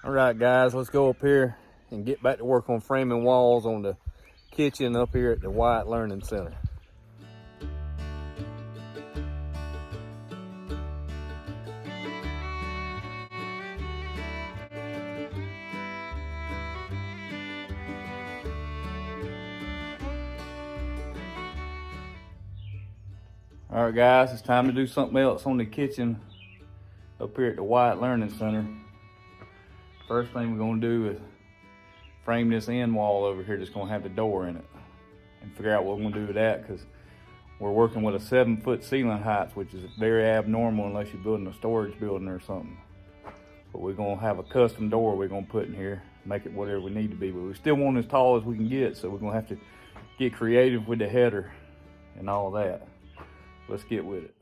All right, guys, let's go up here and get back to work on framing walls on the kitchen up here at the White Learning Center. All right, guys, it's time to do something else on the kitchen up here at the White Learning Center. First thing we're gonna do is frame this end wall over here that's gonna have the door in it and figure out what we're gonna do with that, because we're working with a 7-foot ceiling height, which is very abnormal unless you're building a storage building or something. But we're gonna have a custom door we're gonna put in here, make it whatever we need to be, but we still want as tall as we can get, so we're gonna have to get creative with the header and all that. Let's get with it.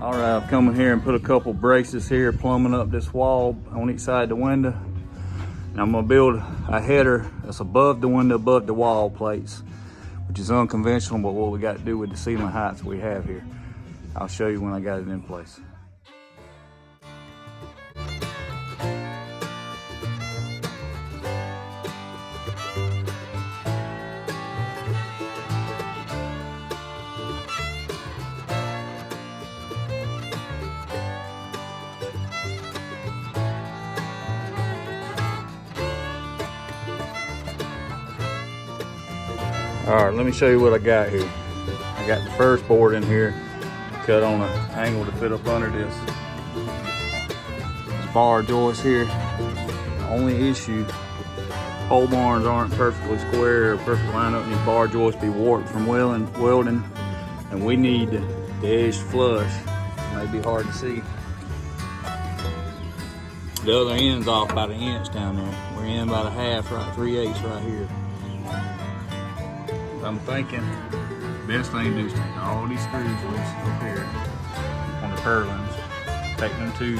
All right, I've come in here and put a couple braces here, plumbing up this wall on each side of the window. And I'm gonna build a header that's above the window, above the wall plates, which is unconventional, but what we got to do with the ceiling heights we have here. I'll show you when I got it in place. All right, let me show you what I got here. I got the first board in here, cut on an angle to fit up under this bar joist here. The only issue, pole barns aren't perfectly square or perfectly lined up, and these bar joists be warped from welding, and we need the edge flush. It may be hard to see. The other end's off about 1 inch down there. We're in about 1/2, right, 3/8 right here. I'm thinking best thing to do is take all these screws loose up here on the purlins, take them 2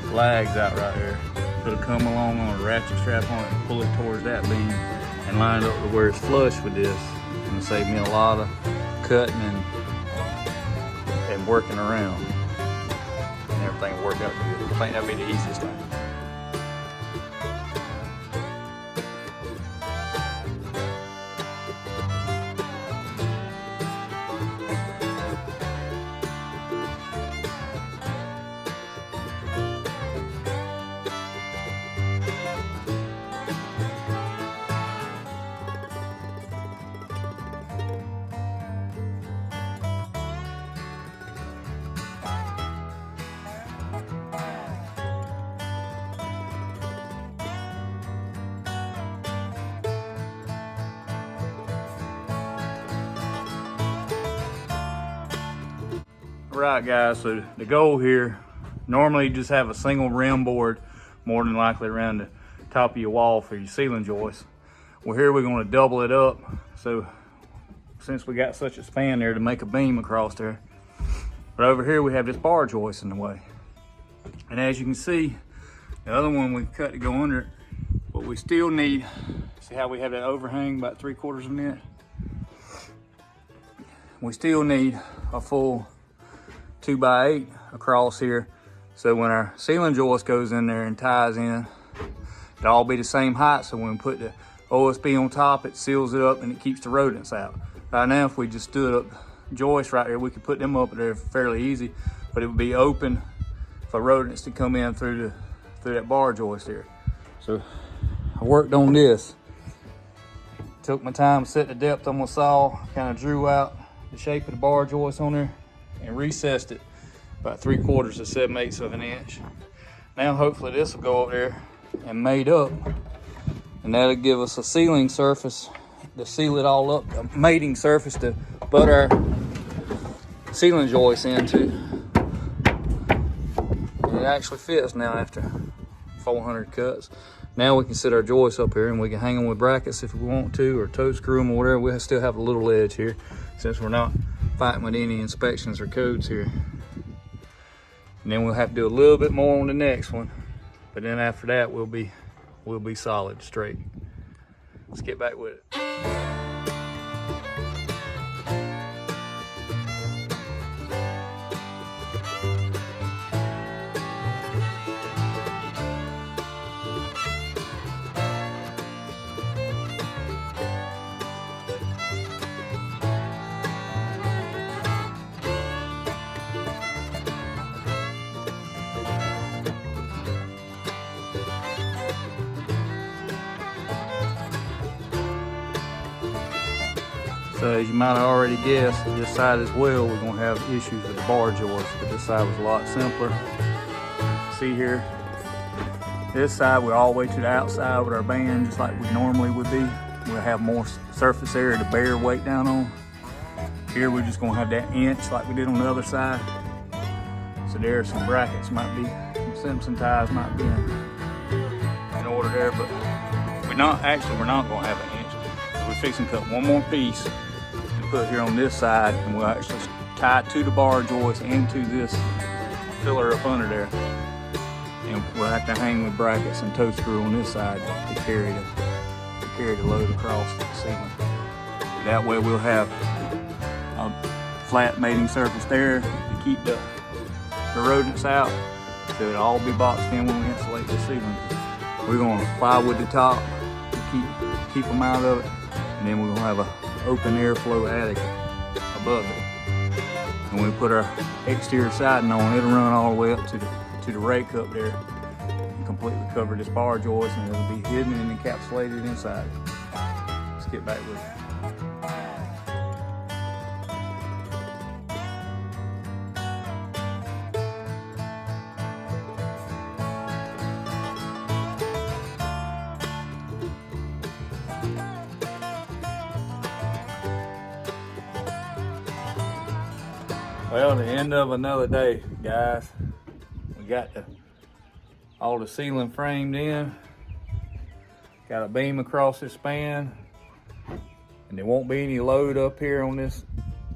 flags out right here, put a come along on a ratchet strap on it and pull it towards that beam and line it up to where it's flush with this. It's gonna save me a lot of cutting and working around, and everything will work out good. I think that'd be the easiest thing. Right, guys, so the goal here, normally you just have a single rim board more than likely around the top of your wall for your ceiling joist. Well, here we're going to double it up, so since we got such a span there to make a beam across there. But over here we have this bar joist in the way. And as you can see, the other one we cut to go under it, but we still need, see how we have that overhang about 3/4 of an inch? We still need a full 2x8 across here. So when our ceiling joist goes in there and ties in, it'll all be the same height. So when we put the OSB on top, it seals it up and it keeps the rodents out. Right now, if we just stood up joists right here, we could put them up there fairly easy, but it would be open for rodents to come in through that bar joist here. So I worked on this. Took my time, set the depth on my saw, kind of drew out the shape of the bar joist on there and recessed it about 3/4 to 7/8 of an inch. Now hopefully this will go up there and mate up, and that'll give us a sealing surface to seal it all up, a mating surface to butt our ceiling joist into. And it actually fits now after 400 cuts. Now we can set our joists up here and we can hang them with brackets if we want to, or toe screw them or whatever. We'll still have a little edge here since we're not fighting with any inspections or codes here. And then we'll have to do a little bit more on the next one. But then after that, we'll be solid, straight. Let's get back with it. So as you might have already guessed, this side as well, we're gonna have issues with the bar joist, but this side was a lot simpler. See here, this side we're all the way to the outside with our band, just like we normally would be. We'll have more surface area to bear weight down on. Here we're just gonna have that inch like we did on the other side. So there are some brackets, might be some Simpson ties might be in order there, but we're not gonna have an inch. We're fixing to cut one more piece and put here on this side, and we'll actually tie it to the bar joist and to this filler up under there. And we'll have to hang with brackets and toe screw on this side to carry the load across the ceiling. That way we'll have a flat mating surface there to keep the rodents out, so it'll all be boxed in when we insulate the ceiling. We're gonna plywood the top to keep them out of it, and then we're gonna have an open airflow attic above it. And when we put our exterior siding on, it'll run all the way up to the rake up there and completely cover this bar joist, and it'll be hidden and encapsulated inside. Let's get back with it. Well, the end of another day, guys. We got all the ceiling framed in. Got a beam across this span. And there won't be any load up here on this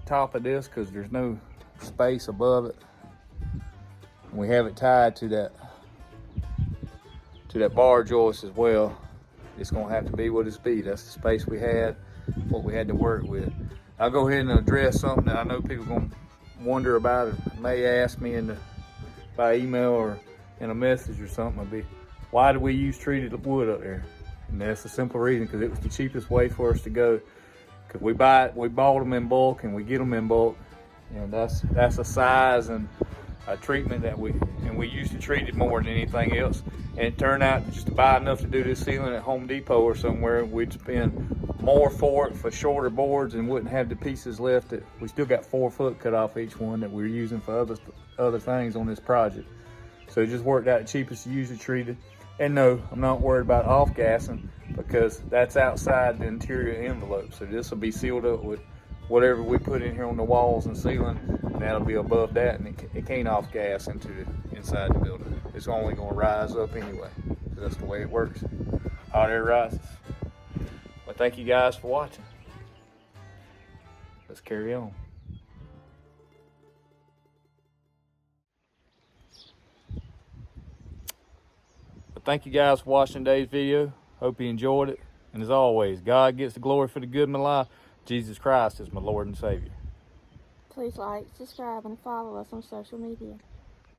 top of this because there's no space above it. And we have it tied to that bar joist as well. It's gonna have to be what it's be. That's the space we had, what we had to work with. I'll go ahead and address something that I know people gonna wonder about it, may ask me by email or in a message or something. I'll be, why do we use treated wood up there? And that's a simple reason, because it was the cheapest way for us to go. Because we bought them in bulk and we get them in bulk, and that's a size and a treatment that we used to treat it more than anything else. And it turned out just to buy enough to do this ceiling at Home Depot or somewhere, we'd spend more for it for shorter boards and wouldn't have the pieces left. That we still got 4 foot cut off each one that we're using for other things on this project. So it just worked out the cheapest to use the treated. And no, I'm not worried about off gassing, because that's outside the interior envelope. So this will be sealed up with whatever we put in here on the walls and ceiling, and that'll be above that, and it can't off gas into inside the building. It's only going to rise up anyway. So that's the way it works. Hot air rises. Well, thank you guys for watching. Let's carry on. But thank you guys for watching today's video. Hope you enjoyed it. And as always, God gets the glory for the good in my life. Jesus Christ is my Lord and Savior. Please like, subscribe, and follow us on social media.